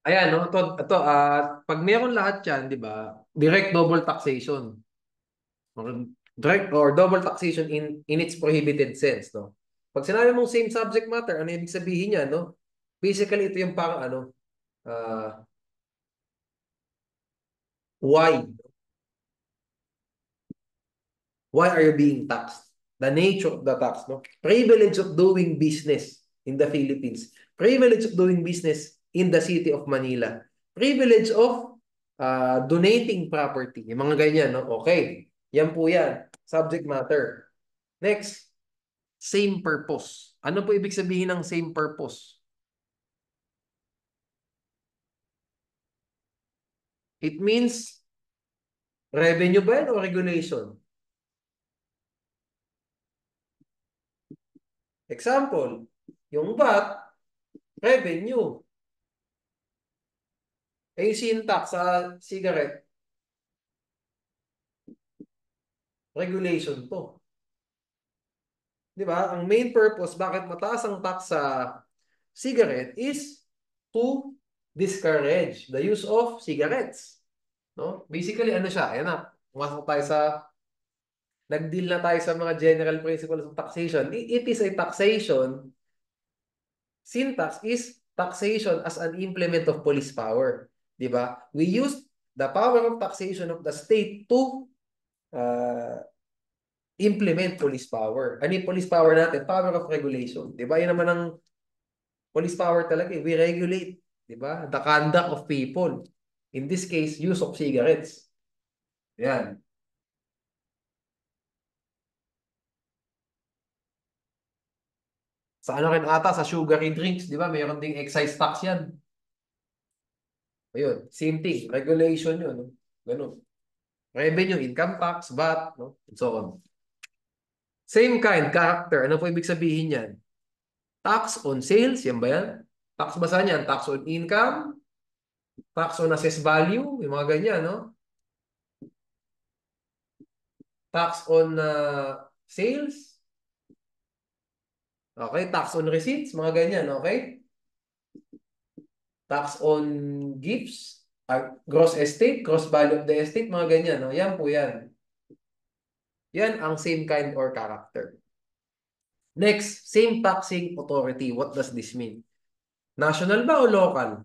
Ayan, no? Pag meron lahat yan, di ba? Direct double taxation. Or direct or double taxation in its prohibited sense, no? Pag sinabi mong same subject matter, ano ibig sabihin niya, no? Basically, ito yung parang ano, uh, why? Why are you being taxed? The nature of the tax, no? Privilege of doing business in the Philippines. Privilege of doing business in the city of Manila. Privilege of donating property. Yung mga ganyan, no? Okay. Yan po yan. Subject matter. Next, same purpose. Ano po ibig sabihin ng same purpose? It means revenue ba yan o regulation? Example, yung VAT, revenue. Eh, yung sin tax sa cigarette, regulation to. Di ba? Ang main purpose, bakit mataas ang tax sa cigarette is to discourage the use of cigarettes. No? Basically, ano siya? Ayan na. Pumasok tayo sa, nag-deal na tayo sa mga general principles of taxation. It is a taxation. Syntax is taxation as an implement of police power. Di ba? We use the power of taxation of the state to uh, implement police power. Ano yung police power natin? Power of regulation. Di ba? Yun naman ang police power talaga. We regulate, di ba? The conduct of people. In this case, use of cigarettes. Yan. Sa ano rin ata, sa sugary drinks, di ba? Mayroon ding excise tax yan. Ayun, same thing. Regulation yun. No? Ganun. Revenue, income tax, VAT, no? And so on. Same kind, character. Ano po ibig sabihin yan? Tax on sales, yan ba yan? Tax ba saan yan? Tax on income, tax on assessed value, yung mga ganyan, no? Tax on sales, okay? Tax on receipts, mga ganyan, okay? Tax on gifts, gross estate, gross value of the estate, mga ganyan, no? Yan po yan. Yan ang same kind or character. Next, same taxing authority. What does this mean? National ba o local?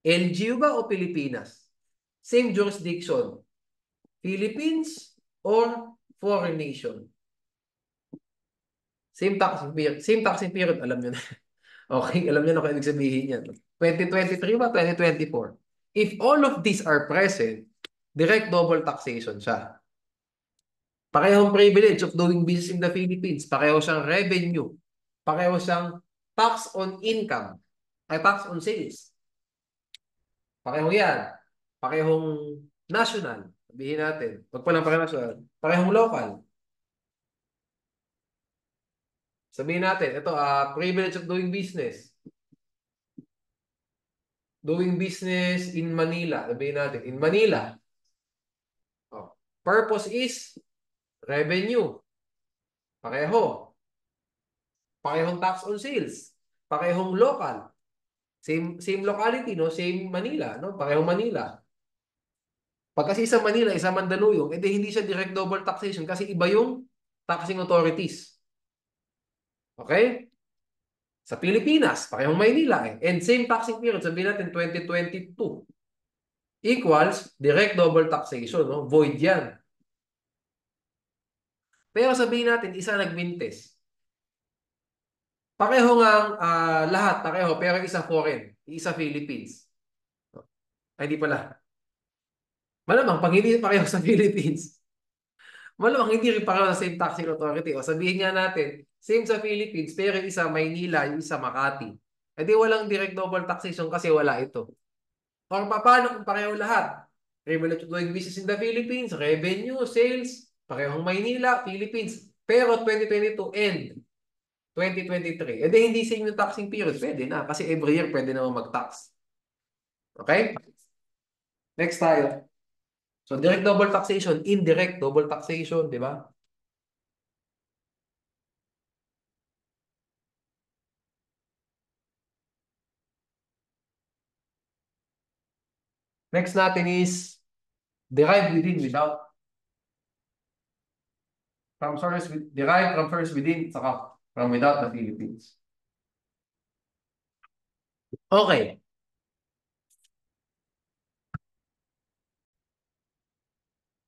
LGU ba o Pilipinas? Same jurisdiction. Philippines or foreign nation? Same taxing period, alam nyo na. Okay, alam nyo na kung ibig sabihin yan. 2023 ba? 2024. If all of these are present, direct double taxation siya. Parehong privilege of doing business in the Philippines. Pareho siyang revenue. Pareho siyang tax on income. Ay, tax on sales. Pareho yan. Parehong national. Sabihin natin. Wag pa lang parehong national. Parehong local. Sabihin natin, ito, privilege of doing business. Doing business in Manila. Sabihin natin, in Manila. Oh. Purpose is revenue. Pareho. Parehong tax on sales. Parehong local. Same locality, no? Same Manila, no? Parehong Manila. Pag kasi isa Manila, isa Mandaluyong, edi hindi siya direct double taxation kasi iba yung taxing authorities. Okay? Sa Pilipinas, parehong Maynila eh. And same taxing period, sabihin natin 2022 equals direct double taxation, no? Void yan. Pero sabihin natin, isa nagmintes. Pareho nga lahat, pareho, pero isa foreign, isa Philippines. Ay, hindi pala. Malamang, pag hindi pareho sa Philippines, malamang hindi rin pareho sa same taxing authority. O sabihin nga natin, same sa Philippines, pero yung isa Maynila, yung isa Makati. E di walang direct double taxation kasi wala ito. Or paano kung pareho lahat? Privilege of doing business in the Philippines, revenue, sales, parehong Maynila, Philippines. Pero 2022 end 2023. E di hindi same yung taxing period. Pwede na. Kasi every year pwede naman mag-tax. Okay? Next tayo. So, direct double taxation, indirect double taxation, di ba? Next natin is derive within without. Derive from source within saka from without the Philippines. Okay.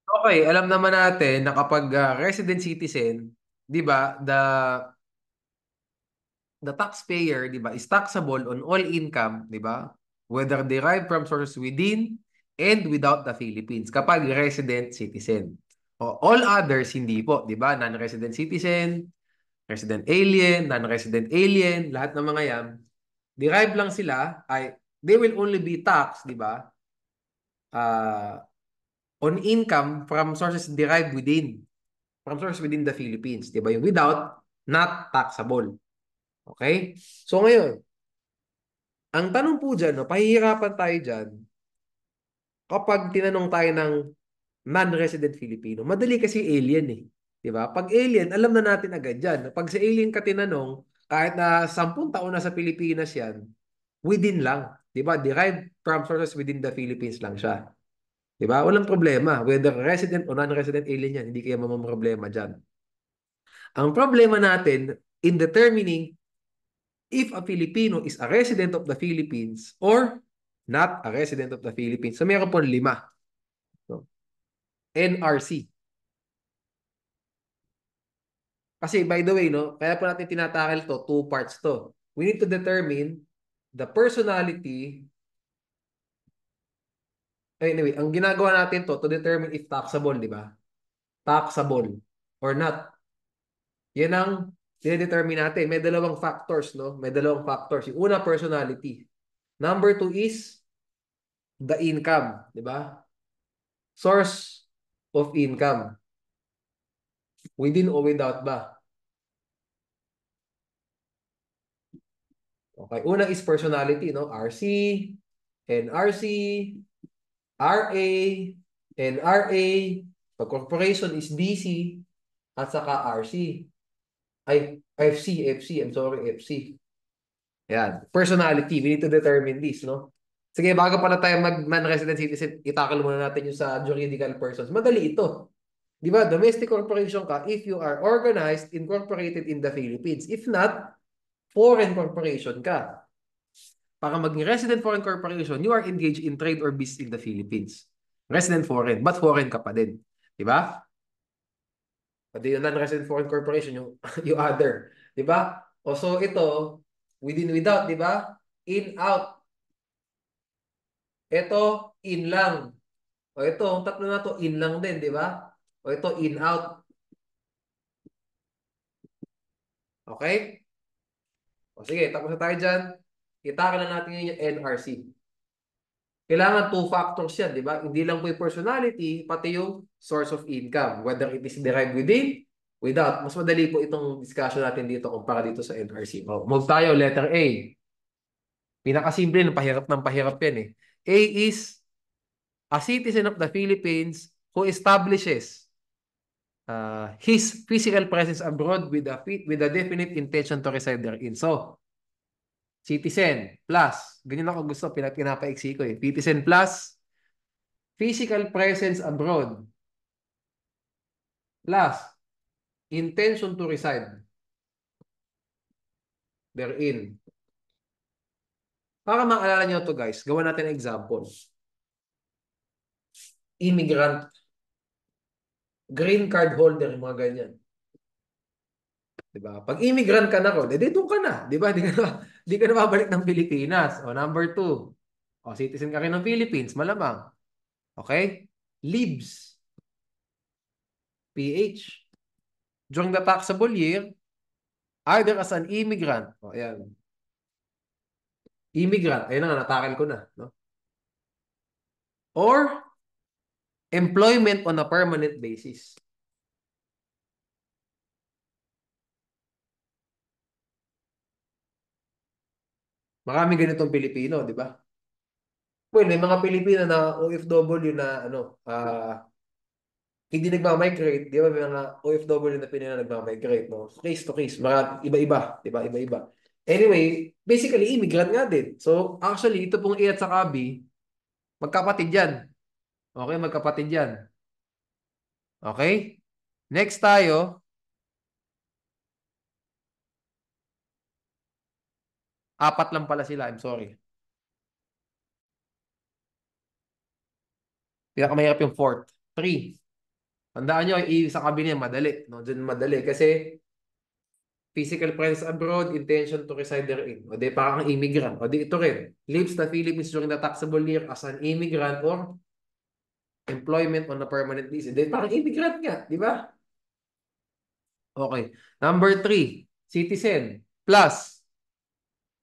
Okay, alam naman natin na kapag resident citizen, 'di ba, the taxpayer, 'di ba, is taxable on all income, 'di ba? Whether derived from sources within and without the Philippines kapag resident citizen. O, all others hindi po, 'di ba? Non-resident citizen, resident alien, non-resident alien, lahat ng mga 'yan, derived lang sila ay they will only be taxed, 'di ba? Uh, on income from sources derived within the Philippines, 'di ba? Yung without, not taxable. Okay? So ngayon, ang tanong po dyan, no, pahihirapan tayo dyan kapag tinanong tayo ng non-resident Filipino. Madali kasi alien eh. 'Di ba? Pag alien, alam na natin agad yan. Pag sa alien ka tinanong, kahit na 10 taon na sa Pilipinas yan, within lang. 'Di ba? Derived from sources within the Philippines lang siya. 'Di ba? Walang problema. Whether resident o non-resident alien yan, hindi kaya mamamroblema dyan. Ang problema natin in determining if a Filipino is a resident of the Philippines or not a resident of the Philippines. So meron po 5. No? NRC. Kasi by the way, no, kaya po natin tinatakil to, 2 parts to. We need to determine the personality. Anyway, ang ginagawa natin to determine if taxable, di ba? Taxable or not. Yan ang dinedetermine natin. May 2 factors, no? May 2 factors. Yung una, personality. Number 2 is the income, di ba? Source of income. Within o without ba? Okay, una is personality, no? RC, NRC, RA, NRA, pag corporation is DC, at saka RC. Ay, FC, I'm sorry, FC. Yan, personality, we need to determine this, no? Sige, bago pala tayo mag-non-resident citizen, itakal muna natin yung sa juridical persons. Madali ito. Di ba? Domestic corporation ka if you are organized, incorporated in the Philippines. If not, foreign corporation ka. Para maging resident foreign corporation, you are engaged in trade or business in the Philippines. Resident foreign, but foreign ka pa din. Di ba? Pati yung non-resident foreign corporation, yung, yung other. Di ba? O so ito, within, without, di ba? In, out. Ito, in lang. O ito, ang tatlo na to, in lang din, di ba? O ito, in, out. Okay? O sige, tapos na tayo dyan. Itaka na natin yung NRC. Kailangan 2 factors yan, di ba? Hindi lang po yung personality, pati yung source of income. Whether it is derived within, without. Mas madali po itong discussion natin dito kumpara dito sa NRC. O, move tayo, letter A. Pinakasimple, ng pahirap yan eh. A is a citizen of the Philippines who establishes his physical presence abroad with a definite intention to reside therein. So, citizen plus, ganyan ako gusto, pinapaiksi ko eh. Citizen plus physical presence abroad plus intention to reside therein. Para maalala nyo to guys, gawa natin an example. Immigrant, green card holder, mga ganyan. Diba? Pag immigrant ka na ko, doon ka na. Diba? Di ka na babalik ng Pilipinas. O number 2. O citizen ka rin ng Philippines, malamang. Okay? Leaves. PH. During the taxable year, either as an immigrant. O ayan. Immigrant. Ayun na nga, natakil ko na. No? Or employment on a permanent basis. Maraming ganitong Pilipino, di ba? Well, may mga Pilipino na OFW na ano, hindi nagmamigrate, di ba? May mga OFW na Pinoy na nagmamigrate, no? Case to case, mga iba-iba, di ba? Iba-iba. Anyway, basically, immigrant nga din. So, actually, ito pong A at saka B, Magkapatid yan. Okay, magkapatid yan. Okay? Next tayo, apat lang pala sila. I'm sorry. Pinakamahirap yung fourth. Three. Tandaan nyo, sa kabila niya, madali. No? Diyan madali. Kasi physical presence abroad, intention to reside therein. O di parang immigrant. O di ito rin. Leaves the Philippines during the taxable year as an immigrant or employment on a permanent basis. Di parang immigrant nga. Di ba? Okay. Number three, citizen plus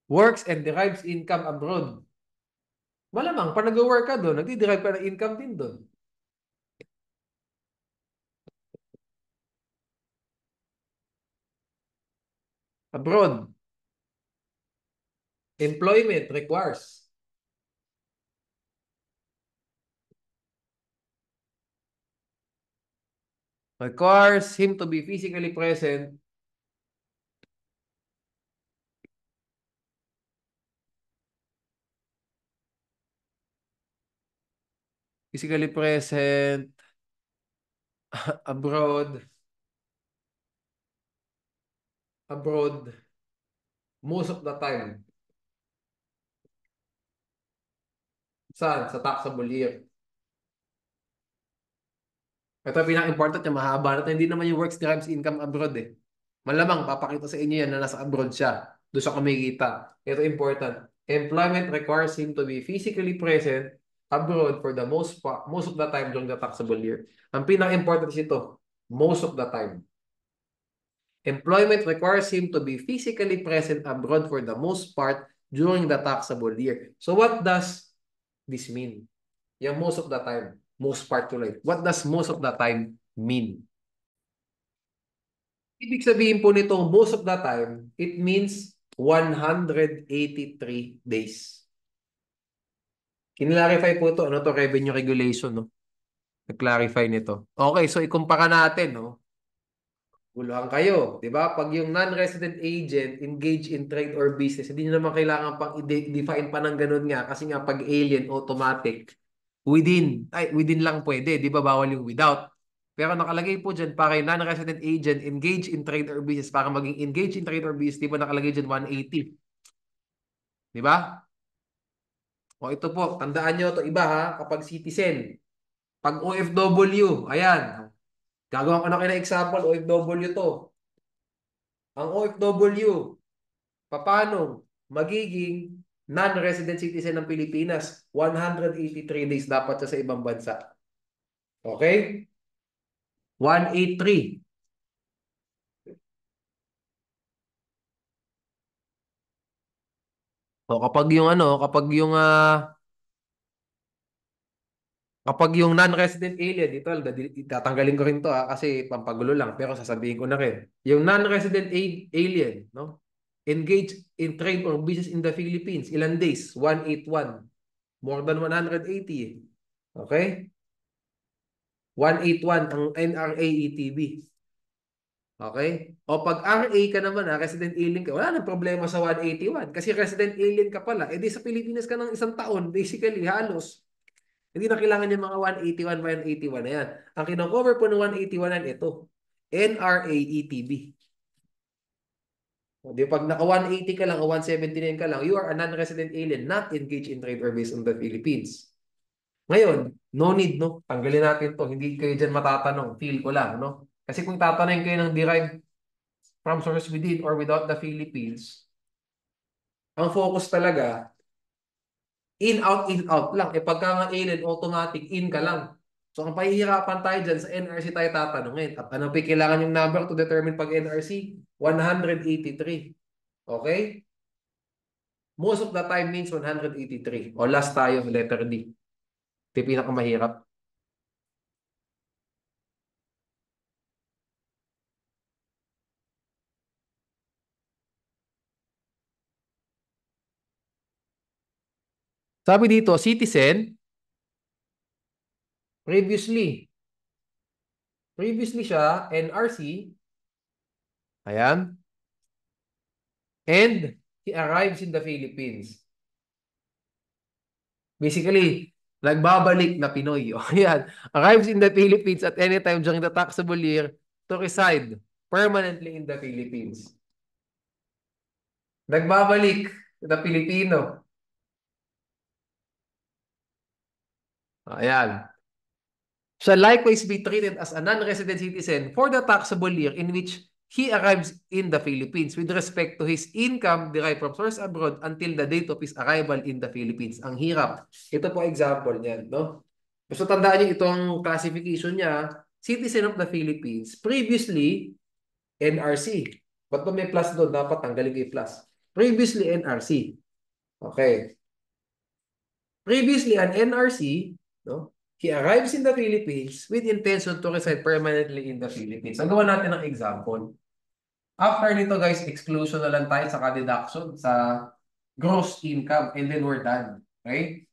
works and derives income abroad. Malamang, pag nag-work ka doon, nagdi-derive ka ng income din doon. Abroad, employment requires him to be physically present. Physically present abroad, abroad, most of the time. Saan? Sa taxable year. Ito ang pinaka-important yung mahaba na ito. Hindi naman yung works derives income abroad eh. Malamang, papakita sa inyo yan na nasa abroad siya. Doon sa kumikita. Ito important. Employment requires him to be physically present abroad for the most of the time during the taxable year. Ang pinaka-important is ito, most of the time. Employment requires him to be physically present abroad for the most part during the taxable year. So what does this mean? Yung most of the time, most part tuloy. What does most of the time mean? Ibig sabihin po nito, most of the time, it means 183 days. Kinlarify po ito, ano to revenue regulation, no? Nag-clarify nito. Okay, so ikumpara natin, no? Guluhan kayo, di ba? Pag yung non-resident agent engage in trade or business, hindi nyo naman kailangan pang i-define pa ng ganun nga kasi nga pag alien, automatic. Within lang pwede, di ba? Bawal yung without. Pero nakalagay po dyan, para yung non-resident agent engage in trade or business, para maging engage in trade or business, di ba nakalagay dyan 180? Di ba? O ito po, tandaan nyo ito iba ha, kapag citizen, pag OFW, ayan, gagawin ko na kayo ng example, OFW to. Ang OFW, paano magiging non-resident citizen ng Pilipinas? 183 days dapat siya sa ibang bansa. Okay? 183. O kapag yung non-resident alien, dito, tatanggalin ko rin to kasi pampagulo lang, pero sasabihin ko na rin. Yung non-resident alien, no? Engage in trade or business in the Philippines. Ilan days? 181. More than 180 eh. Okay? 181 ang NRA-ETB. Okay? O pag RA ka naman, resident alien ka, wala nang problema sa 181. Kasi resident alien ka pala. E di sa Pilipinas ka ng isang taon, basically, halos. Hindi na kailangan yung mga 181, 181 na yan. Ang kinocover po ng 181 yan, ito. NRA-ETB. O, di pag naka 180 ka lang o 179 ka lang, you are a non-resident alien not engaged in trade or based on the Philippines. Ngayon, no need, no? Tanggalin natin to. Hindi kayo dyan matatanong. Feel ko lang, no? Kasi kung tatanungin kayo ng derived from source within or without the Philippines, ang focus talaga, in, out lang. E pagka nga alien, automatic, in ka lang. So, ang pahihirapan tayo dyan, sa NRC tayo tatanungin. At ano pa kailangan yung number to determine pag NRC? 183. Okay? Most of the time means 183. O last tayo, letter D. Ito yung pinakamahirap. Sabi dito, citizen, previously. Previously siya, NRC. Ayan. And he arrives in the Philippines. Basically, Nagbabalik na Pinoy. O, yan. Arrives in the Philippines at any time during the taxable year to reside permanently in the Philippines. Nagbabalik na Pilipino. Ayan. Shall likewise be treated as a non-resident citizen for the taxable year in which he arrives in the Philippines with respect to his income derived from source abroad until the date of his arrival in the Philippines. Ang hirap. Ito po example niyan, no? So tandaan niyo itong classification niya, citizen of the Philippines, previously NRC. Ba't ba may plus doon? Dapat tanggalin ko yung plus. Previously NRC. Okay. Previously an NRC, no? He arrives in the Philippines with intention to reside permanently in the Philippines. Ang gawa natin ng example. After nito guys, exclusion na lang tayo sa deduction sa gross income and then we're done. Okay?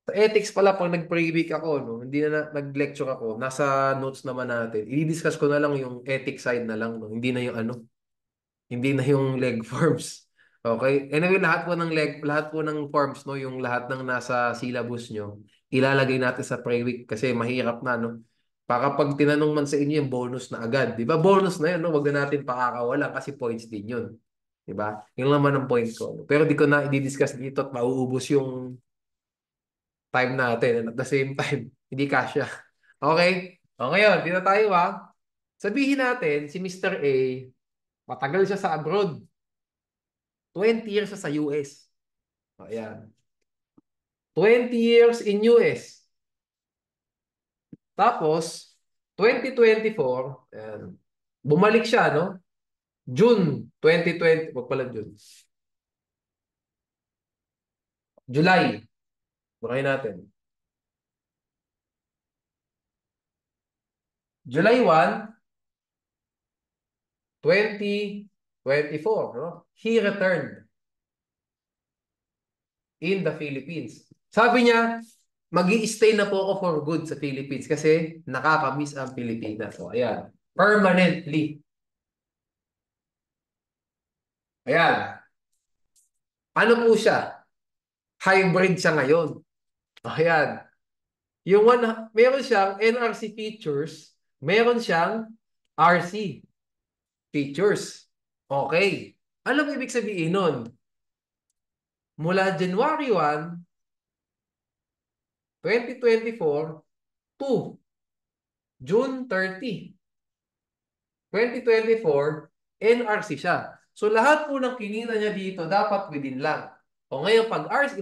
Sa ethics pala, pag nag-pre-week ako, no, hindi na nag-lecture ako, nasa notes naman natin. I-discuss ko na lang yung ethics side na lang, no? Hindi na yung ano, hindi na yung leg forms. Okay? Anyway, lahat po ng forms, no, yung lahat ng nasa syllabus nyo, ilalagay natin sa pre-week kasi mahirap na, no? Para pag tinanong man sa inyo yung bonus na agad, di ba? Bonus na yun, no? Wag na natin pakakawala kasi points din yun. Di ba? Yung naman ang point ko. No? Pero di ko na i-discuss dito at mauubos yung time natin and at the same time, hindi kasya. Okay? O ngayon, dito tayo Sabihin natin, si Mr. A, matagal siya sa abroad. 20 years siya sa US. O, ayan. 20 years in US. Tapos, 2024, ayan, bumalik siya, no? June 2020, wag pala June. July. Bukayin natin. July 1, 2024, no? He returned in the Philippines. Sabi niya, mag-i-stay na po ako for good sa Philippines kasi nakakamiss ang Pilipinas. So, ayan. Permanently. Ayan. Ano po siya? Hybrid siya ngayon. Ayan. Meron siyang NRC features, meron siyang RC features. Okay. Ano ibig sabihin nun? Mula January 1, 2024 to June 30, 2024, NRC siya. So lahat po ng kinita niya dito dapat within lang. O ngayon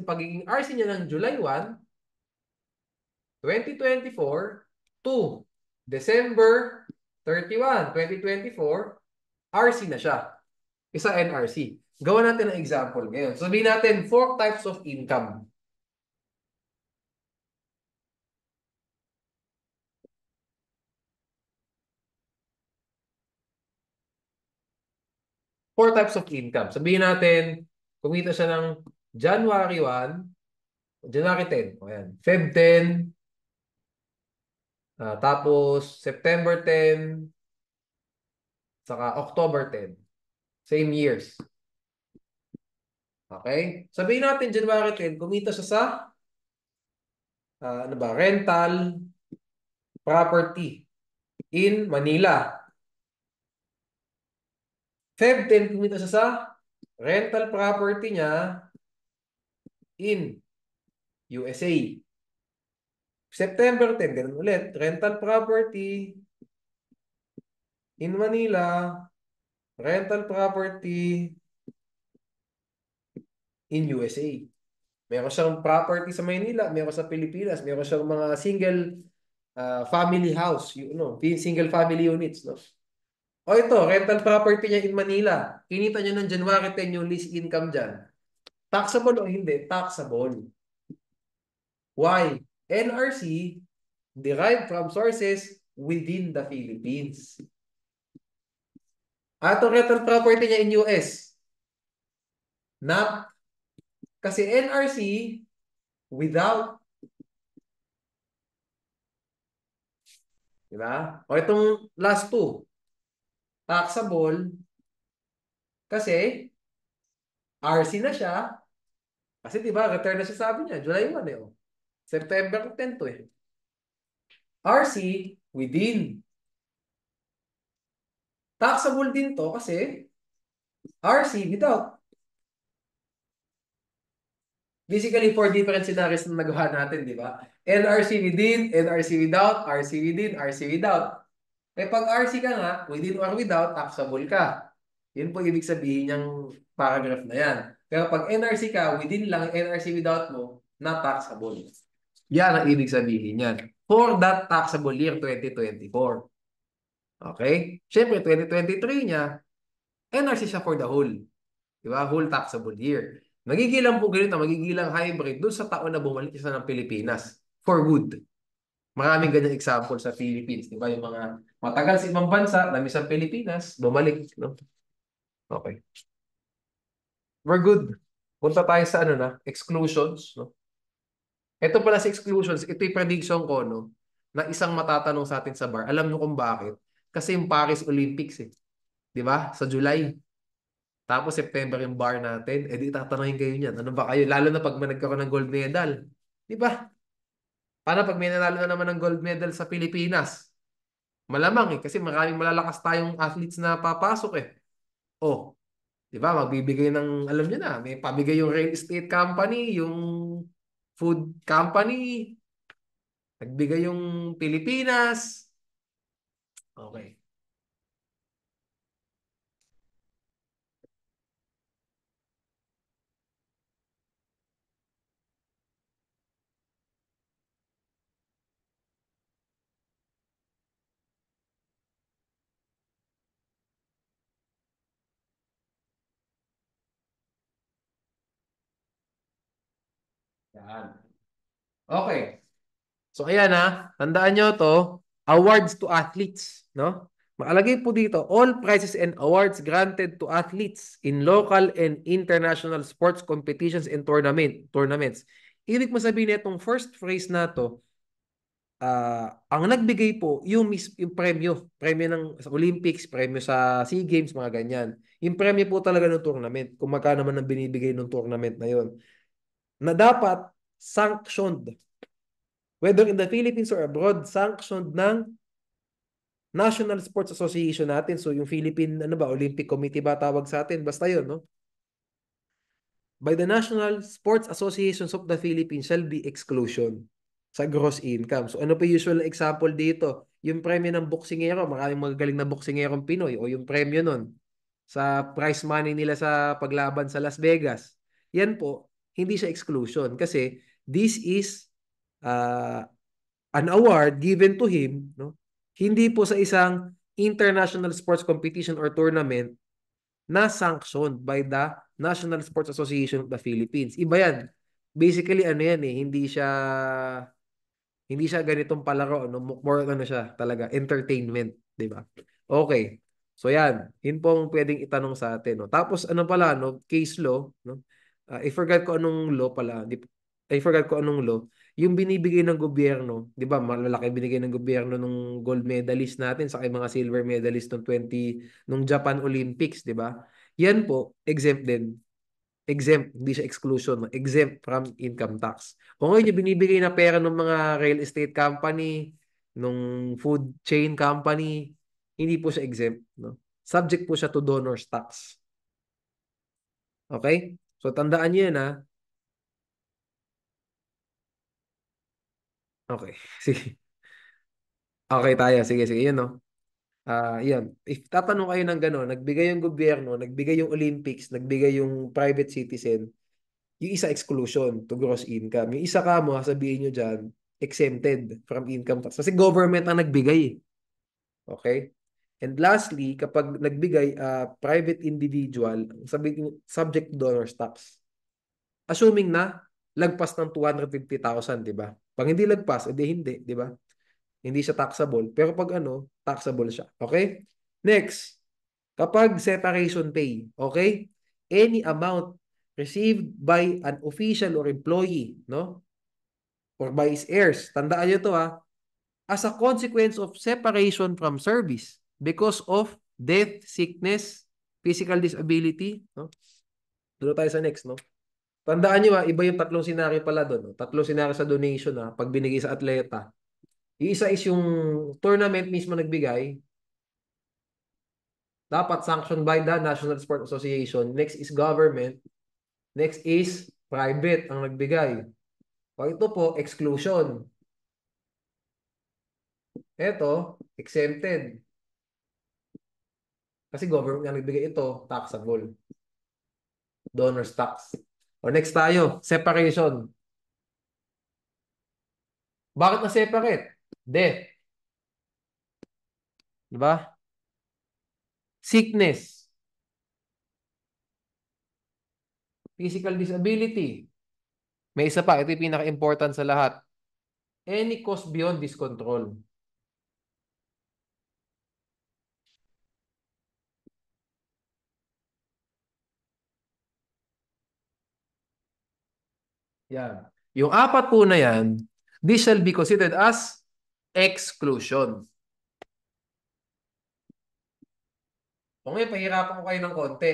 pagiging RC niya ng July 1, 2024 to December 31, 2024, RC na siya. Isa NRC. Gawa natin ng example ngayon. Sabihin natin 4 types of income. 4 types of income. Sabihin natin, kumita siya ng January 1, January 10, o yan, Feb 10, tapos September 10, saka October 10. Same years. Okay? Sabihin natin January 10, kumita siya sa rental property in Manila. Feb 10, kumita siya sa rental property niya in USA. September 10, ganun ulit. Rental property in Manila. Rental property in USA. Meron siyang property sa Manila, meron sa Pilipinas, meron siyang mga single family house, single family units, no? O ito, rental property niya in Manila. Kinita niya ng January 10 yung lease income dyan. Taxable o hindi? Taxable. Why? NRC derived from sources within the Philippines. At rental property niya in US. Not Kasi NRC without, di ba? O itong last two, taxable kasi RC na siya. Kasi di ba, return na siya sabi niya, July 1 eh. Oh. September 10 to eh. RC within. Taxable din to kasi RC without. Basically, four different scenarios na nagawa natin, di ba? NRC within, NRC without, RC within, RC without. Eh pag RC ka nga, within or without, taxable ka. Yun po ibig sabihin ng paragraph na yan. Pero pag NRC ka, within lang, NRC without mo, not taxable. Yan ang ibig sabihin yan. For that taxable year 2024. Okay? Siyempre, 2023 niya, NRC siya for the whole. Di ba? Whole taxable year. Magigilang po ganito, magigilang hybrid doon sa taon na bumalik siya ng Pilipinas. For good. Maraming ganyan example sa Philippines. Di ba? Yung mga matagal sa ibang bansa, namiss ang Pilipinas, bumalik. No? Okay. We're good. Punta tayo sa ano na, exclusions. No? Ito pala sa exclusions, ito yung prediction ko, no? Na isang matatanong sa atin sa bar. Alam nyo kung bakit? Kasi yung Paris Olympics eh. Di ba? Sa July. Tapos September yung bar natin. Eh di tatanungin kayo niyan. Ano ba kayo? Lalo na pag may nagkaroon ng gold medal. Di ba? Paano pag may nanalo na naman ng gold medal sa Pilipinas? Malamang eh. Kasi maraming malalakas tayong athletes na papasok eh. Oh, di ba? Magbibigay ng, alam niyo na, may pabigay yung real estate company, yung food company, nagbigay yung Pilipinas. Okay. Yan. Okay. So ayan ha, tandaan nyo to, awards to athletes, no? Makalagay po dito, all prizes and awards granted to athletes in local and international sports competitions and tournaments. Ibig mo sabihin itong first phrase na to, ang nagbigay po yung premyo ng sa Olympics, premyo sa SEA Games, mga ganyan. Yung premyo po talaga ng tournament, kung magkano man ang binibigay ng tournament na yon, na dapat sanctioned, whether in the Philippines or abroad, sanctioned ng National Sports Association natin. So yung Philippine, ano ba, Olympic Committee ba tawag sa atin? Basta yun, no? By the National Sports Associations of the Philippines shall be exclusion sa gross income. So ano pa usual na example dito? Yung premyo ng boksingero, maraming magagaling na boksingerong Pinoy, o yung premyo nun sa prize money nila sa paglaban sa Las Vegas. Yan po, hindi siya exclusion kasi this is uh, an award given to him, no? Hindi po sa isang international sports competition or tournament na sanctioned by the National Sports Association of the Philippines. Iba yan. Basically, ano yan eh, hindi siya ganitong palaro, no? More ano siya, talaga, entertainment, di ba? Okay. So yan, yun pong pwedeng itanong sa atin, no? Tapos ano pala, no, case law, no? I forgot ko anong law pala. I forgot ko anong law. Yung binibigay ng gobyerno, di ba? Malaki binigay ng gobyerno nung gold medalist natin sa mga silver medalist nung Japan Olympics, di ba? Yan po, exempt din. Exempt, hindi siya exclusion, no? Exempt from income tax. Kung ngayon yung binibigay na pera ng mga real estate company, nung food chain company, hindi po siya exempt, no? Subject po siya to donor's tax. Okay? So tandaan niyo yan ha. Okay. Sige. Okay tayo. Sige, sige. Yun, no? Yan. If tatanong kayo ng gano'n, nagbigay yung gobyerno, nagbigay yung Olympics, nagbigay yung private citizen, yung isa exclusion to gross income. Yung isa ka mo, sabihin nyo dyan, exempted from income tax. Kasi government ang nagbigay. Okay? And lastly, kapag nagbigay private individual, subject to donor's tax. Assuming na lagpas ng 250,000, di ba? Pag hindi lagpas, edi hindi, di ba? Hindi siya taxable. Pero pag ano, taxable siya. Okay? Next, kapag separation pay, okay? Any amount received by an official or employee, no? Or by his heirs. Tandaan nyo to ha. As a consequence of separation from service because of death, sickness, physical disability, no? Doon tayo sa next, no? Tandaan nyo ha, iba yung tatlong senaryo pala doon. No? Tatlong senaryo sa donation ha, pag binigay sa atleta. Yung isa is yung tournament mismo nagbigay, dapat sanctioned by the National Sport Association. Next is government. Next is private ang nagbigay. Pag ito po, exclusion. Ito, exempted. Kasi government ang nagbigay ito, taxable. Donor's tax. O next tayo, separation. Bakit na-separate? Death. Diba? Sickness. Physical disability. May isa pa, ito yung pinaka-important sa lahat. Any cause beyond this control. Yan. Yung apat po na yan, this shall be considered as exclusion. O ngayon, pahirapan ko kayo ng konti.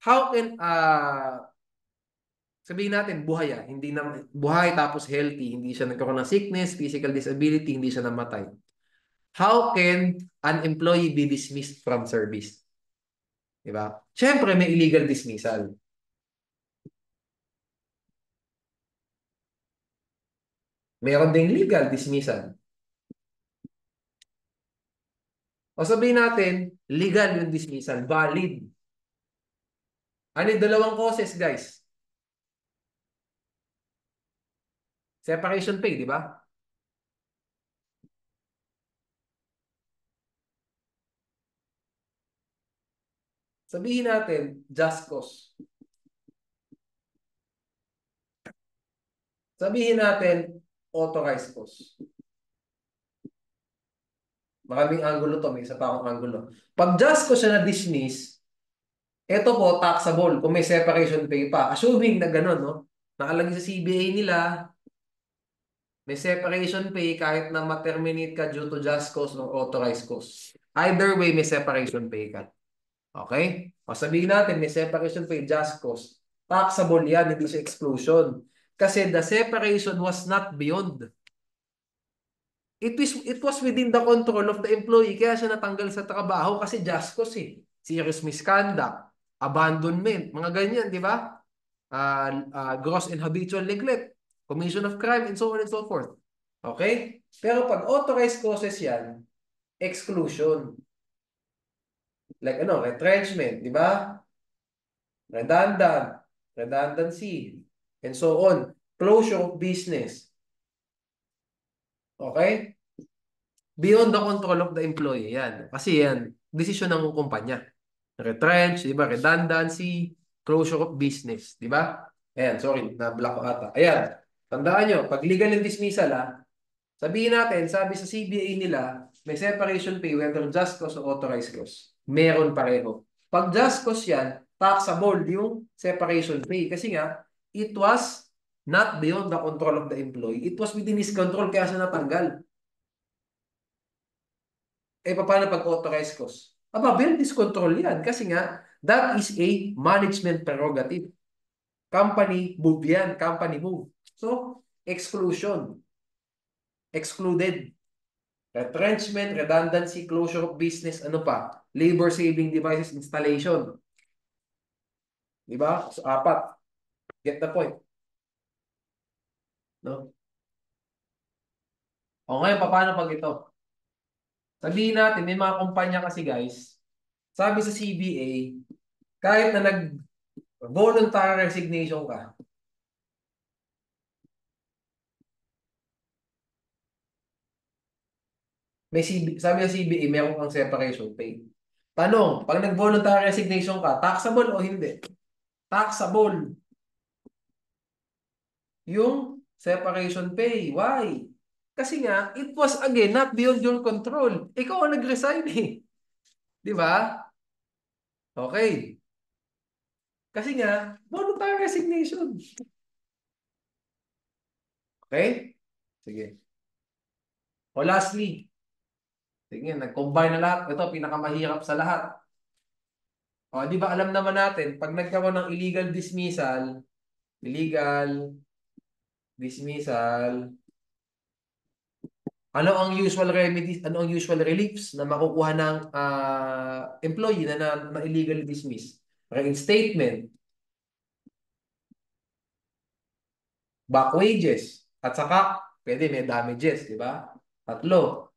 How can, sabihin natin, buhay hindi na, buhay tapos healthy, hindi siya nagkaroon ng sickness, physical disability, hindi siya namatay. How can an employee be dismissed from service? Diba? Siyempre, may illegal dismissal. Meron ding legal dismissal. O sabihin natin, legal yung dismissal, valid. Ano yung dalawang causes, guys? Separation pay, di ba? Sabihin natin, just cause. Sabihin natin, authorized cause. Maraming angulo to, may isa pa akong angulo. Pag just cause siya na-dismiss, ito po, taxable kung may separation pay pa. Assuming na gano'n, no? Nakalagay sa CBA nila, may separation pay kahit na ma-terminate ka due to just cause or authorized cause. Either way, may separation pay ka. Okay? O sabihin natin, may separation pay, just cause. Taxable yan, hindi siya exclusion. Kasi the separation was not beyond. It was within the control of the employee, kaya siya natanggal sa trabaho kasi just cause eh. Serious misconduct, abandonment, mga ganyan, di ba? Gross and habitual neglect, commission of crime, and so on and so forth. Okay? Pero pag authorized causes yan, exclusion. Like ano, retrenchment, di ba? Redundancy, and so on. Closure of business. Okay? Beyond the control of the employee, yan. Kasi yan, desisyon ng kumpanya. Retrench, di ba? Redundancy, closure of business, di ba? Ayan, sorry, na-block ko ata. Ayan, tandaan nyo, pag legal and dismissal, sabihin natin, sabi sa CBA nila, may separation pay whether just cause or authorized cause. Meron pareho. Pag just cause yan, taxable yung separation pay. Kasi nga, it was not beyond the control of the employee. It was within his control kaya siya natanggal. Eh, paano pag authorized cause? Aba, beyond his control yan. Kasi nga, that is a management prerogative. Company move yan. Company move. So, exclusion. Excluded. Retrenchment, redundancy, closure of business, ano pa? Labor saving devices installation. Diba? So, apat. Get the point. No? O ngayon, paano pag ito? Sabihin natin, may mga kumpanya kasi guys, sabi sa CBA, kahit na nag-voluntary resignation ka, sabi sa CBA, meron kang separation pay. Tanong, pag nag-voluntary resignation ka, taxable o hindi? Taxable. Yung separation pay. Why? Kasi nga, it was again not beyond your control. Ikaw ang nag-resign eh. Di ba? Okay. Kasi nga, voluntary resignation. Okay? Sige. O lastly, sige, nag-combine na lahat. Ito, pinakamahirap sa lahat. O, di ba alam naman natin, pag nagkaroon ng illegal dismissal, ano ang usual remedies, ano ang usual reliefs na makukuha ng employee na illegally dismissed? Reinstatement, back wages, at saka pwede may damages, di ba? Tatlo.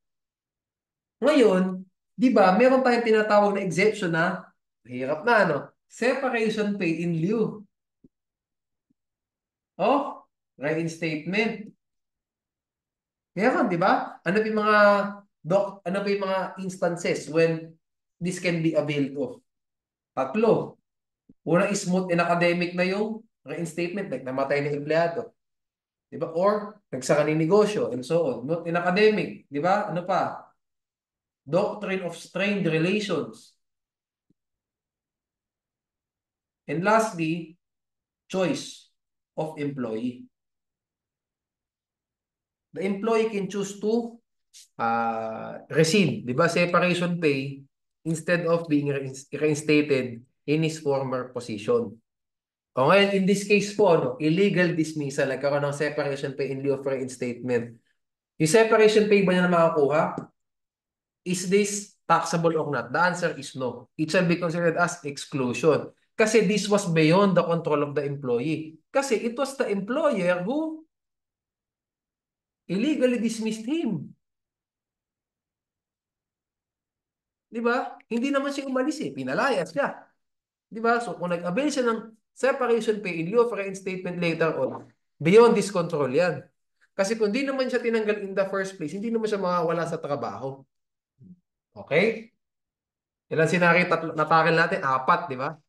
Ngayon, di ba, meron tayong tinatawag na exception na, hirap na, ano? Separation pay in lieu of reinstatement. Meron, di ba? Ano pa yung mga instances when this can be availed of? Tatlo. Una is smooth and academic na yung reinstatement, like namatay na empleyado. Di ba? Or nagsara ng negosyo and so on. Not in academic. Di ba? Ano pa? Doctrine of strained relations. And lastly, choice of employee. The employee can choose to rescind, di ba? Separation pay instead of being reinstated in his former position. O ngayon, in this case po, ano, illegal dismissal, nagkaroon ng separation pay in lieu of reinstatement. Yung separation pay ba niya na makakuha? Is this taxable or not? The answer is no. It shall be considered as exclusion. Kasi this was beyond the control of the employee. Kasi it was the employer who illegally dismissed him. Di ba? Hindi naman siya umalis eh. Pinalayas siya. Di ba? So kung nag-avail siya ng separation pay in lieu of reinstatement later on, beyond this control yan. Kasi kung di naman siya tinanggal in the first place, hindi naman siya mawawala sa trabaho. Okay? Ilan sinari natakil natin? Apat, di ba?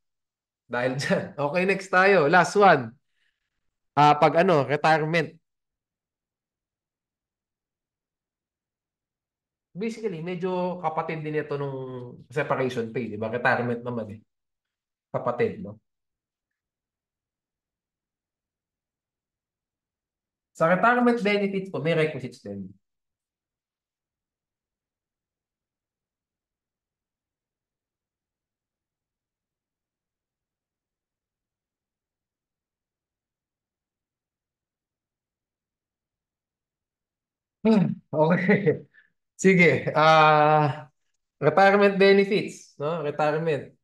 Dahil dyan. Okay, next tayo. Last one. Pag ano, retirement. Basically, medyo kapatid din ito nung separation pay, di ba? Retirement naman eh. Kapatid, no? Sa retirement benefits po, may requisites din. Okay. Sige. Retirement benefits, no? Retirement.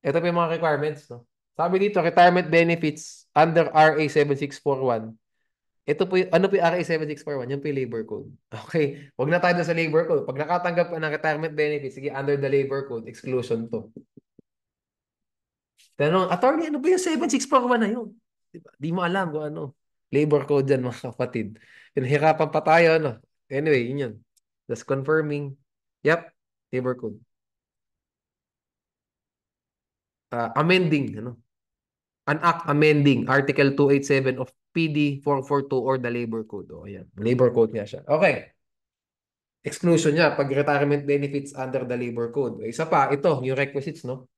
Ito pa yung mga requirements, no? Sabi dito, retirement benefits under RA 7641. Ito po yung, ano po yung RA 7641? Yan po yung labor code. Okay. Huwag na tayo sa labor code. Pag nakatanggap ka ng retirement benefits, sige, under the labor code, exclusion to. Tanong, attorney, ano ba yung 7641 na yun? Diba? Di mo alam kung ano. Labor code dyan, mga kapatid. Pinahirapan pa tayo, ano? Anyway, yun yun. Just confirming. Yep, labor code. Amending, ano? An act amending Article 287 of PD 442 or the Labor Code. O, ayan. Labor Code nga siya. Okay. Exclusion niya pag retirement benefits under the Labor Code. Isa pa, ito, yung requisites, no?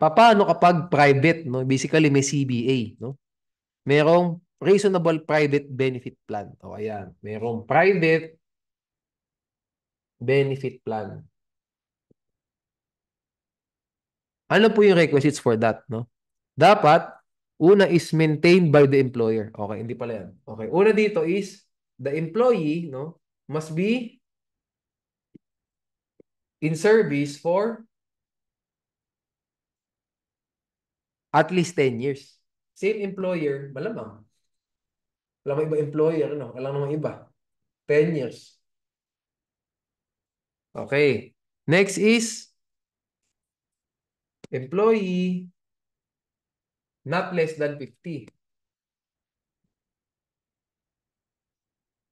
Paano kapag private, no? Basically, may CBA, no? Merong reasonable private benefit plan. O, ayan. Merong private benefit plan. Ano po yung requisites for that, no? Dapat, una is maintained by the employer. Okay, hindi pala yan. Okay, una dito is the employee, no, must be in service for at least 10 years. Same employer, malamang. Walang iba employer, no? Walang naman iba. 10 years. Okay. Next is employee not less than 50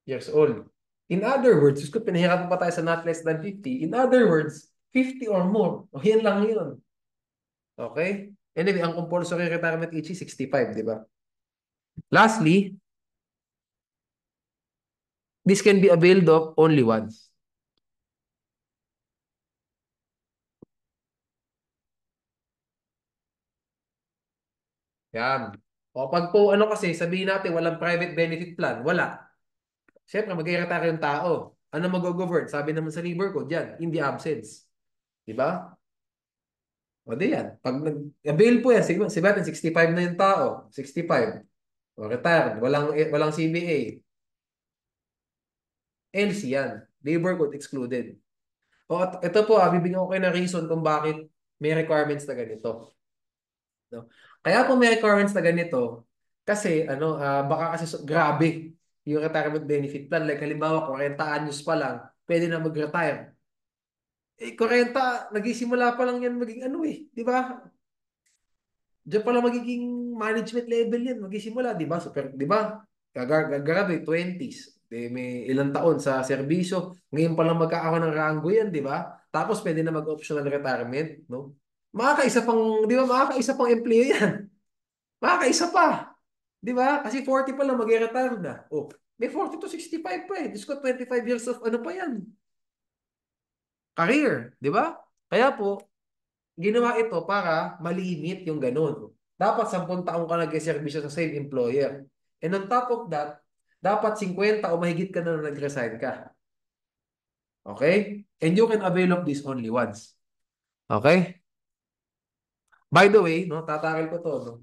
years old. In other words, kung pinahirapan pa tayo sa not less than 50, in other words, 50 or more. O yan lang yun. Okay? Anyway, ang compulsory retirement age is 65, di ba? Lastly, this can be availed of only once. Yan. O pag po ano kasi, sabihin natin walang private benefit plan, wala. Siyempre, mag-retire yung tao. Ano mag-govern? Sabi naman sa labor code, yan, in the absence. Di ba? O di yan. Pag nag-avail po yan, sige, sabi natin 65 na yung tao. 65. O retired. Walang CBA. LC yan. Labor code excluded. O ito po, bibigyan ko kayo ng reason kung bakit may requirements na ganito. No? Kaya po may requirements na ganito, kasi baka kasi grabe yung retirement benefit plan. Like halimbawa, 40 anyos pa lang, pwede na mag-retire. 40, nagsisimula pa lang yan maging di ba? Diyan pa lang magiging management level yan, magsisimula, di ba? Super, di ba? Grabe, 20s. May ilang taon sa serbisyo. Ngayon pa lang magkakaroon ng ranggo yan, di ba? Tapos pwede na mag-optional retirement, no? Makakaisa pang, di ba? Makakaisa pang empleo yan. Makakaisa pa. Di ba? Kasi 40 pa lang mag-retire na. Oh, may 40 to 65 pa eh. Diyos ko, 25 years of ano pa yan? Career. Di ba? Kaya po, ginawa ito para malimit yung ganun. Dapat 10 taong ka nag-servisyo sa same employer. And on top of that, dapat 50 o mahigit ka na nag-resign ka. Okay? And you can avail of this only once. Okay? By the way, no, tatakil ko to, no.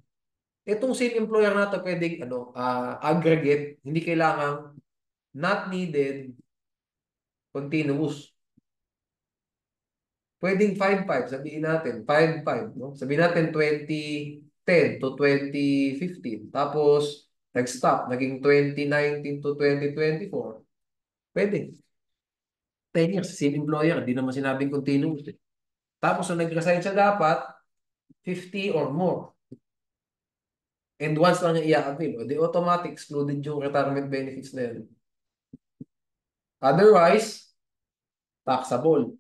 Itong same employer na to pwedeng aggregate, hindi kailangan not needed, continuous. Pwedeng 5-5, sabihin natin, 5-5, no? Sabihin natin 2010 to 2015. Tapos, nag-stop, naging 2019 to 2024. Pwede. 10 years, same employer, hindi naman sinabing continuous. Eh. Tapos, nung nag-resign siya dapat, 50 or more. And once lang niya i-avail, o di automatic excluded yung retirement benefits na yun. Otherwise, taxable.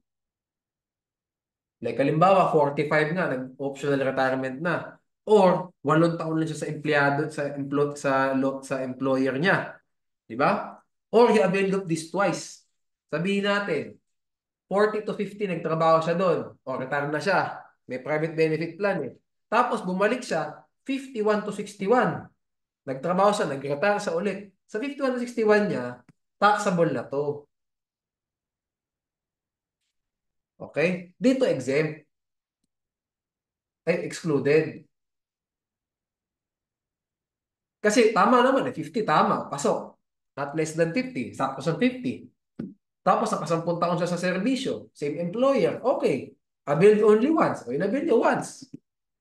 Like halimbawa, 45 nga, nag-optional retirement na. Or 8 taon lang siya sa empleyado, sa employer niya. Di ba? Or he availed of this twice. Sabihin natin, 40 to 50 nagtrabaho siya doon. O retire na siya. May private benefit plan eh. Tapos bumalik siya, 51 to 61. Nagtrabaho siya, nag-retire siya ulit. Sa 51 to 61 niya, taxable na to. Okay? Dito exempt. Ay, excluded. Kasi tama naman eh, 50 tama, pasok. Not less than 50, sakto sa 50. Tapos nakasampung taon siya sa serbisyo, same employer, okay. Availed only once, o inabil niya once,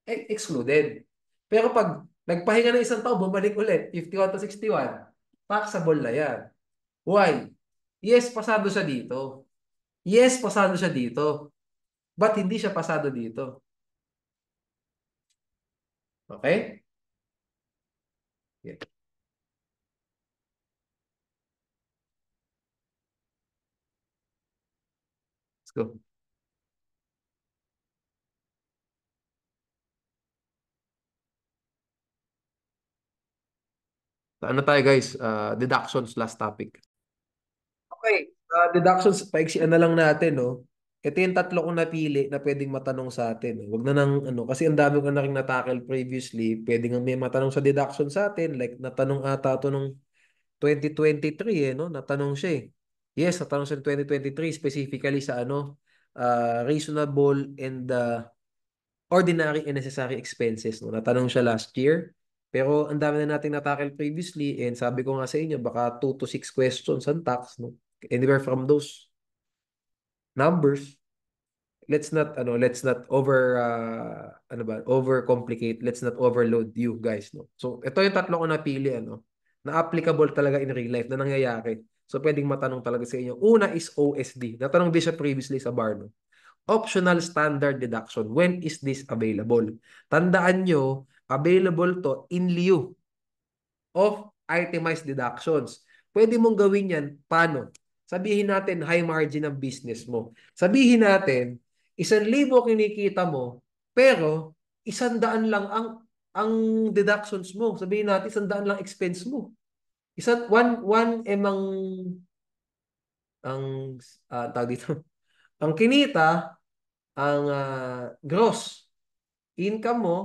excluded. Pero pag nagpahinga ng 1 taon, bumalik ulit, 51 to 61, taxable na yan. Why? Yes, pasado siya dito. Yes, pasado siya dito. But hindi siya pasado dito. Okay? Yeah. Let's go. Ano tayo guys? Deductions, last topic. Okay, deductions, paiksian na lang natin, no? Ito yung 3 kong napili na pwedeng matanong sa atin. Wag na nang, kasi ang dami ko na rin natackle previously. Pwedeng may matanong sa deduction sa atin. Like, natanong ata ito nung 2023, no? Natanong siya, eh. Yes, natanong siya 2023, specifically sa, reasonable and ordinary and necessary expenses. No? Natanong siya last year. Pero ang dami na natin natackle previously and sabi ko nga sa inyo, baka 2 to 6 questions ang tax. No? Anywhere from those numbers. Let's not over complicate. Let's not overload you guys. No? So ito yung 3 ko napili, na applicable talaga in real life, na nangyayari. So pwedeng matanong talaga sa inyo. Una is OSD. Natanong din siya previously sa bar. No? Optional standard deduction. When is this available? Tandaan nyo, available to in lieu of itemized deductions. Pwede mong gawin yan. Paano? Sabihin natin, high margin ng business mo. Sabihin natin, 1,000 kinikita mo, pero 100 lang ang deductions mo. Sabihin natin 100 lang expense mo. One M ang tawag dito. Ang kinita, ang gross income mo,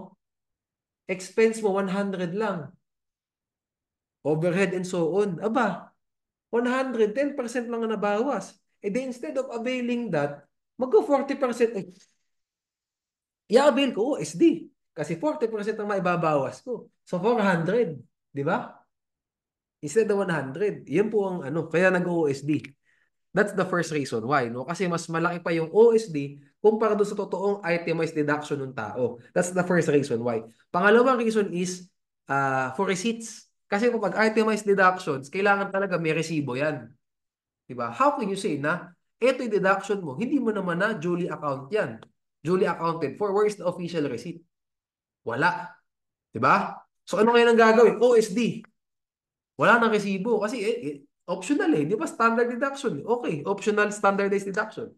expense mo 100 lang. Overhead and so on. Aba, 110% lang ang nabawas. E di instead of availing that, mag-go 40%. I-avail ko OSD. Kasi 40% ang maibabawas ko. So 400. Di ba? Instead of 100. Yan po ang ano. Kaya nag-OSD. That's the first reason why. No? Kasi mas malaki pa yung OSD kumpara doon sa totoong itemized deduction ng tao. That's the first reason why. Pangalawang reason is for receipts. Kasi kapag itemized deductions, kailangan talaga may resibo yan. Diba? How can you say na ito yung deduction mo, hindi mo naman na duly account yan. Duly accounted for. Where is the official receipt? Wala. Diba? So ano ngayon ang gagawin? OSD. Wala nang resibo. Kasi optional eh. Di ba standard deduction? Okay. Optional standardized deduction.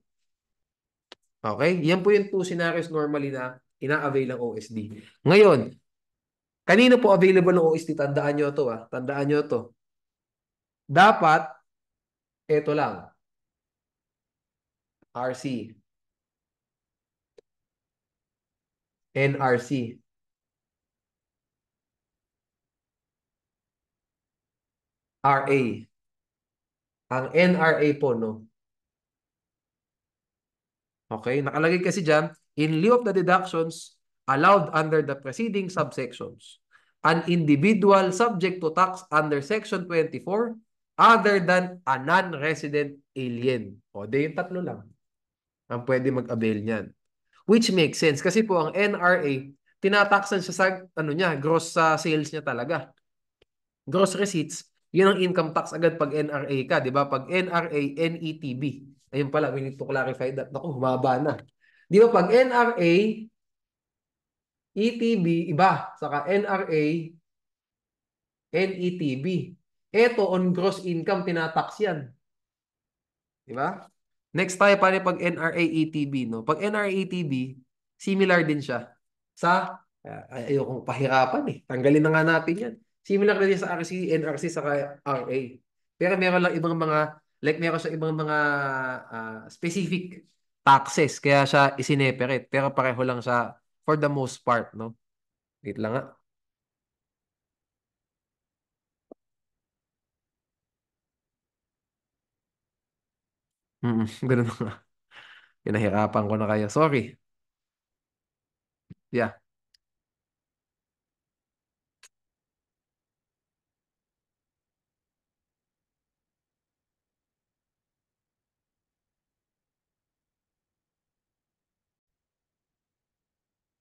Okay? Yan po yung two scenarios normally na ina-avail ng OSD. Ngayon, kanino po available ng OSD? Tandaan nyo to ah. Tandaan nyo to. Dapat, ito lang. RC. NRC. RA. Ang NRA po, no? Okay? Nakalagay kasi dyan, in lieu of the deductions allowed under the preceding subsections, an individual subject to tax under Section 24 other than a non-resident alien. O, di yung tatlo lang ang pwede mag-avail niyan. Which makes sense kasi po ang NRA, tinataksan siya sa ano niya, gross sa sales niya talaga. Gross receipts, yun ang income tax agad pag NRA ka, di ba? Pag NRA, NETB. Ayun pala, we need to clarify that. Naku, humaba na. Di ba pag NRA, ETB, iba. Saka NRA, NETB. Ito, on gross income, tinatax yan. Di ba? Next tayo pa rin pag NRA, ETB. No? Pag NRA, ETB, similar din siya sa, ayokong pahirapan eh. Tanggalin na nga natin yan. Similar din sa RC, NRC, saka RA. Pero meron lang ibang mga, like meron sa ibang mga specific taxes. Kaya siya isineperate. Pero pareho lang siya for the most part. No? Wait lang nga. Ganun na nga. Pinahirapan ko na kayo. Sorry. Yeah.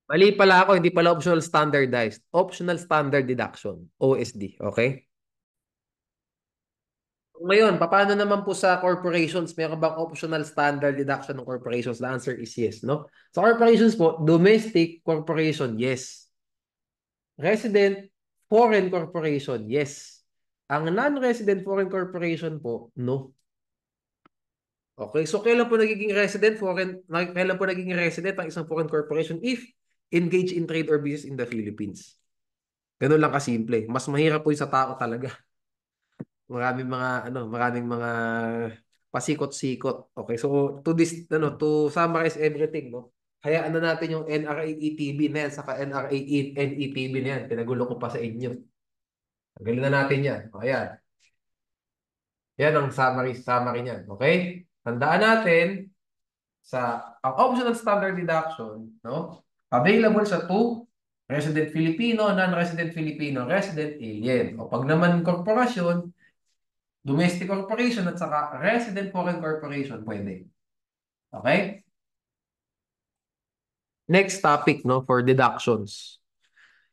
Mali pala ako, hindi pala optional standardized. Optional standard deduction, OSD, okay? Ngayon, paano naman po sa corporations? Meron bang optional standard deduction ng corporations? The answer is yes, no? Sa corporations po, domestic corporation, yes. Resident foreign corporation, yes. Ang non-resident foreign corporation po, no. Okay, so kailan po nagiging resident foreign, kailan po nagiging resident ang isang foreign corporation if engage in trade or business in the Philippines? Ganun lang kasimple. Mas mahirap po yung sa tao talaga. Maraming mga pasikot-sikot. Okay, so to summarize everything, no. Hayaan na natin yung NRA-ETB na yan, saka NRA-NETB na yan. Pinagulo ko pa sa inyo. Tanggalin na natin yan. O, ayan. Yan ang summary niyan. Okay? Tandaan natin sa ang optional standard deduction, no? Available sa two resident Filipino, non-resident Filipino, resident alien. O pag naman korporasyon, domestic corporation at saka resident foreign corporation, pwede. Okay? Next topic, no, for deductions.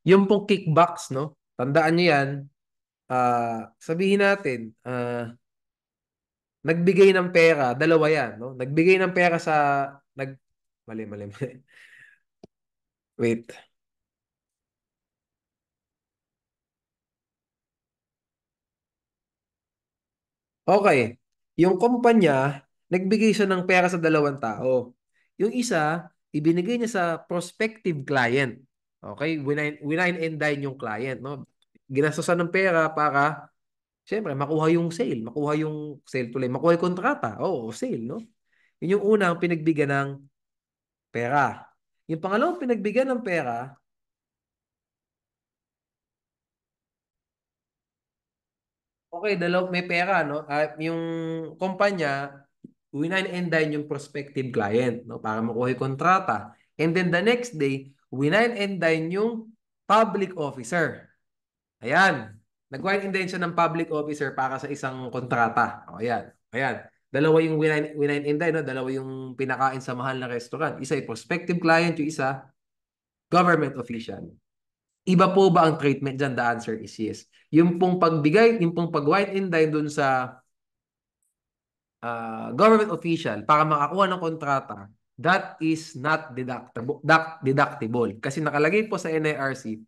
Yung pong kickbacks, no? Tandaan niyo yan. Sabihin natin, nagbigay ng pera, dalawa yan, no? Nagbigay ng pera sa nag mali. Wait. Okay. Yung kumpanya, nagbigay siya ng pera sa dalawang tao. Yung isa, ibinigay niya sa prospective client. Okay? Winine and dine yung client, no? Ginastosan ng pera para, siyempre, makuha yung sale tuloy, makuha yung kontrata. Oo, sale, no? Yun yung unang pinagbigyan ng pera. Yung pangalawang pinagbigyan ng pera, okay, may pera, no? At yung kumpanya, winine and dine yung prospective client, no? Para makuha yung kontrata. And then the next day, winine and dine yung public officer. Ayan. Nag-wine and dine siya ng public officer para sa isang kontrata. O, ayan. Ayan. Dalawa yung winine and dine, no? Dalawa yung pinakain sa mahal na restaurant. Isa ay prospective client, yung isa, government official. Iba po ba ang treatment dyan? The answer is yes. Yung pong pag-wine and dine dun sa government official para makakuha ng kontrata, that is not deductible. Kasi nakalagay po sa NIRC,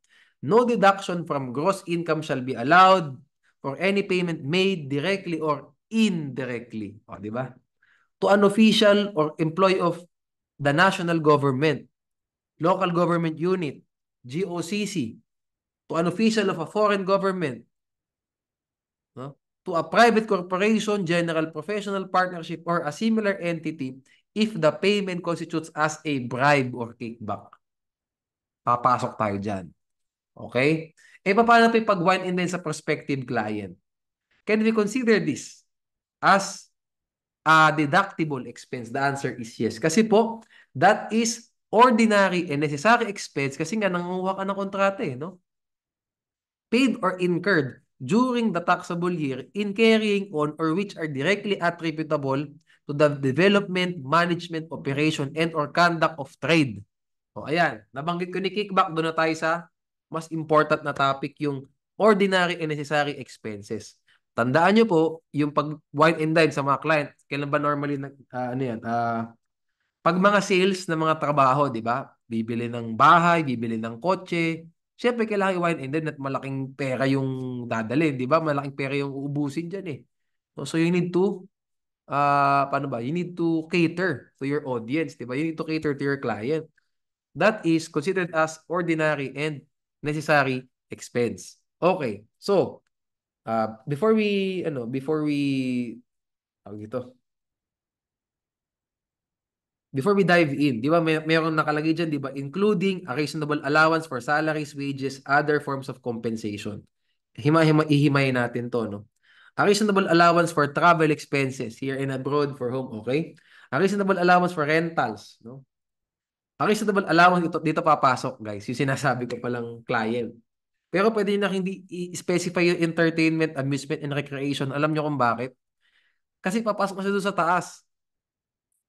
no deduction from gross income shall be allowed for any payment made directly or indirectly. O, di ba? To an official or employee of the national government, local government unit, GOCC, to an official of a foreign government, no? To a private corporation, general professional partnership, or a similar entity if the payment constitutes as a bribe or kickback. Papasok tayo dyan. Okay? Paano ito pag-wine and then sa prospective client? Can we consider this as a deductible expense? The answer is yes. Kasi po, that is ordinary and necessary expense kasi nga nangunguha ka ng kontrata no? Paid or incurred during the taxable year in carrying on or which are directly attributable to the development, management, operation, and or conduct of trade. O ayan, nabanggit ko ni kickback, doon na tayo sa mas important na topic, yung ordinary and necessary expenses. Tandaan nyo po, yung pag wine and dine sa mga client, kailan ba normally, pag mga sales ng mga trabaho, di ba? Bibili ng bahay, bibili ng kotse. Siyempre, kailangan i-wine and dine at malaking pera yung dadalhin, di ba? Malaking pera yung uubusin dyan eh. So you need to, paano ba? You need to cater to your audience, di ba? You need to cater to your client. That is considered as ordinary and necessary expense. Okay. So, before we dive in, di ba mayroong nakalagay dyan, di ba? Including a reasonable allowance for salaries, wages, other forms of compensation. Ihimayin natin to, no? A reasonable allowance for travel expenses here and abroad for home, okay? A reasonable allowance for rentals, no? A reasonable allowance, dito papasok, guys, yung sinasabi ko palang client. Pero pwede na hindi i-specify yung entertainment, amusement, and recreation. Alam nyo kung bakit? Kasi papasok kasi doon sa taas.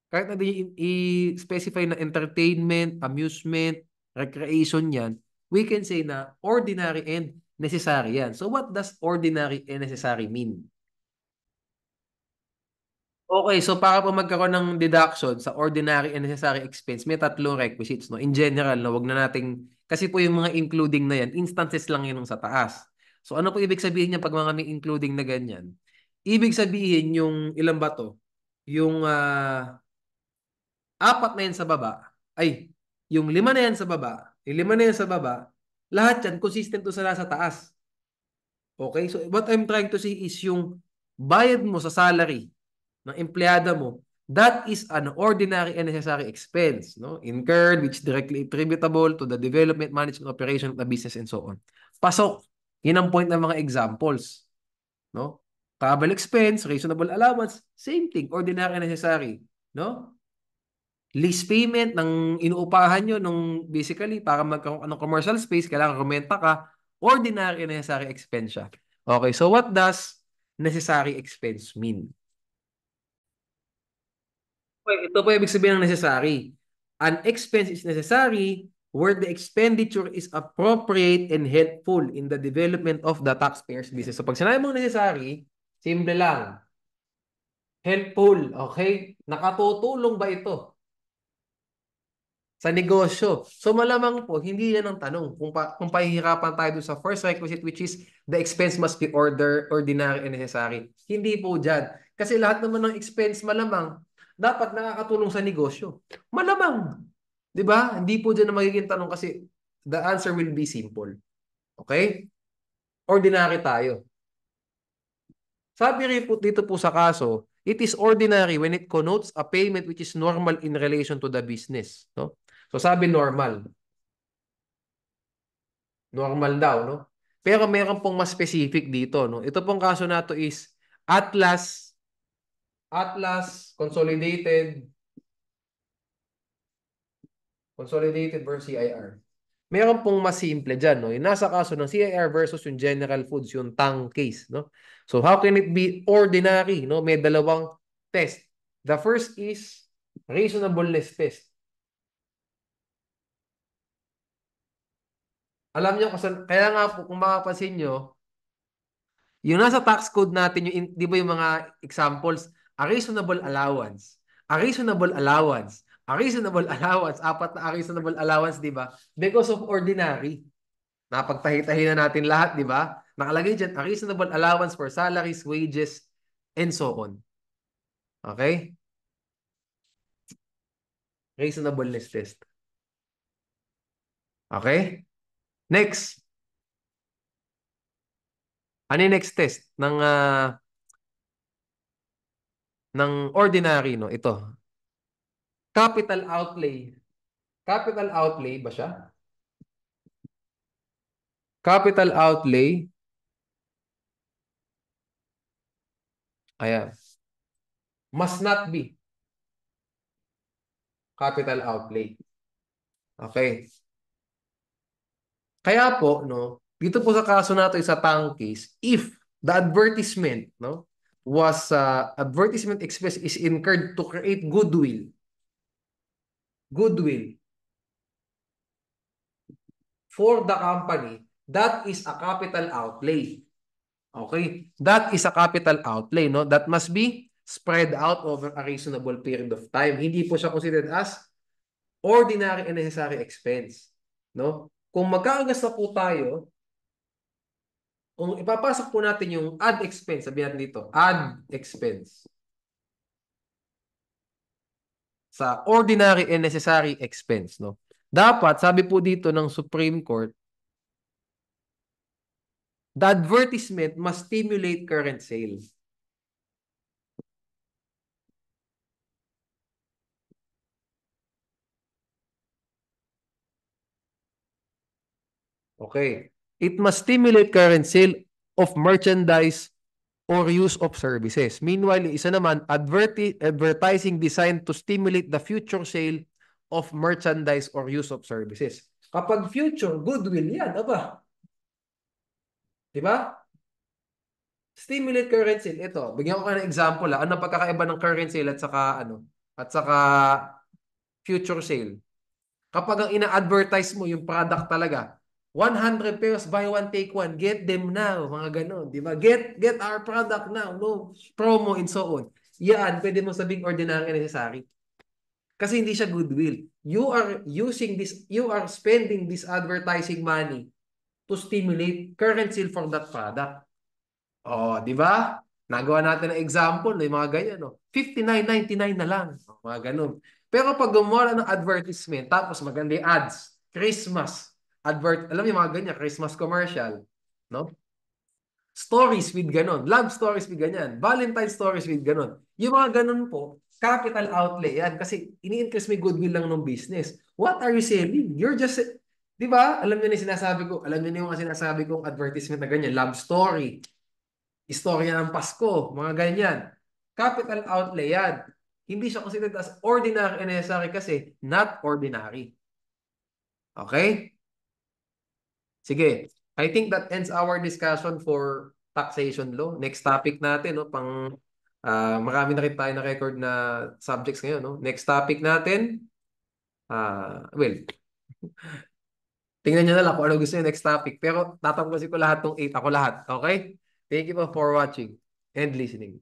Kahit na di i-specify na entertainment, amusement, recreation yan, we can say na ordinary and necessary yan. So what does ordinary and necessary mean? Okay, so para po magkaroon ng deduction sa ordinary and necessary expense, may tatlong requisites, no? In general, no, wag na nating, kasi po yung mga including na yan, instances lang yun sa taas. So ano po ibig sabihin niya pag mga may including na ganyan? Ibig sabihin yung ilan ba to? Yung apat na yan sa baba, ay, yung lima na yan sa baba, yung lima na yan sa baba, lahat yan consistent to sa nasa taas. Okay? So what I'm trying to say is yung bayad mo sa salary ng empleyada mo, that is an ordinary and necessary expense, no? Incurred, which directly attributable to the development, management, operation of the business, and so on. Pasok. Yan ang point ng mga examples, no? Travel expense, reasonable allowance, same thing, ordinary and necessary, no? Lease payment ng inuupahan nyo nung basically para magkaroon ka ng commercial space, kailangan rumenta ka, ordinary and necessary expense siya. Okay, so what does necessary expense mean? Okay, ito po ibig sabihin ng necessary. An expense is necessary where the expenditure is appropriate and helpful in the development of the taxpayer's business. So pag sinabi mong necessary, simple lang. Helpful, okay? Nakatutulong ba ito sa negosyo? So malamang po, hindi yan ang tanong. Kung pahihirapan tayo dun sa first requisite, which is the expense must be ordinary and necessary. Hindi po dyan. Kasi lahat naman ng expense malamang, dapat nakakatulong sa negosyo. Malamang. Di ba? Hindi po dyan na magiging tanong kasi the answer will be simple. Okay? Ordinary tayo. Sabi rin po dito po sa kaso, it is ordinary when it connotes a payment which is normal in relation to the business. No? So sabi normal. Normal daw, no? Pero meron pong mas specific dito, no? Ito pong kaso na to is Atlas, Atlas Consolidated versus CIR. Meron pong mas simple dyan, no? Yung nasa kaso ng CIR versus yung General Foods, yung Tang case, no? So how can it be ordinary, no? May dalawang test. The first is reasonableness test. Alam niyo, kaya nga po, kung makapansin nyo, yung nasa tax code natin, yung, di ba yung mga examples, a reasonable allowance, a reasonable allowance, a reasonable allowance, apat na a reasonable allowance, di ba? Because of ordinary. Napagtahi-tahi na natin lahat, di ba? Nakalagay dyan, a reasonable allowance for salaries, wages, and so on. Okay? Reasonableness test. Okay? Next. Ano yung next test ng ordinary, no? Ito. Capital outlay. Capital outlay ba siya? Capital outlay. Ayan. Must not be capital outlay. Okay. Kaya po, no, dito po sa kaso nato sa Tang case, if the advertisement, no, was advertisement expense is incurred to create goodwill for the company, that is a capital outlay. Okay? That is a capital outlay, no? That must be spread out over a reasonable period of time. Hindi po siya considered as ordinary and necessary expense, no? Kung magkakagasta po tayo, kung ipapasok po natin yung add expense, sabihin natin dito, add expense sa ordinary and necessary expense, no? Dapat, sabi po dito ng Supreme Court, the advertisement must stimulate current sales. Okay. It must stimulate current sale of merchandise or use of services. Meanwhile, isa naman, advertising designed to stimulate the future sale of merchandise or use of services. Kapag future, goodwill yan, aba. Diba? Stimulate current sale. Ito, bigyan ko kayo ng example. Ano pagkakaiba ng current sale at saka future sale? Kapag ang ina-advertise mo yung product talaga, 100 pesos, buy one, take one, get them now, mga ganon, di ba? Get our product now, no? Promo and so on. Yan, pwede mo sabing ordinary and necessary. Kasi hindi siya goodwill. You are using this, you are spending this advertising money to stimulate current sale for that product. Oh, di ba? Nagawa natin ng example, may mga ganyan, no? 59.99 na lang. Mga ganun. Pero pag gumawa ng advertisement, tapos maganda yung ads, Christmas, alam niyo mga ganyan, Christmas commercial, no? Stories with ganon, love stories with ganyan, Valentine stories with ganon. Yung mga ganon po, capital outlay yan kasi ini-increase may goodwill lang ng business. What are you selling? You're just, di ba? Alam niyo na yung sinasabi ko, alam niyo na yung sinasabi kong advertisement na ganyan, love story, istorya ng Pasko, mga ganyan. Capital outlay yan. Hindi siya considered as ordinary and necessary kasi not ordinary. Okay? Sige. I think that ends our discussion for taxation law. Next topic natin, no? Marami na rin tayo na record na subjects ngayon, no? Next topic natin, well, tingnan nyo na lang kung ano gusto nyo next topic. Pero tatapos ko lahat ng 8. Ako lahat. Okay? Thank you for watching and listening.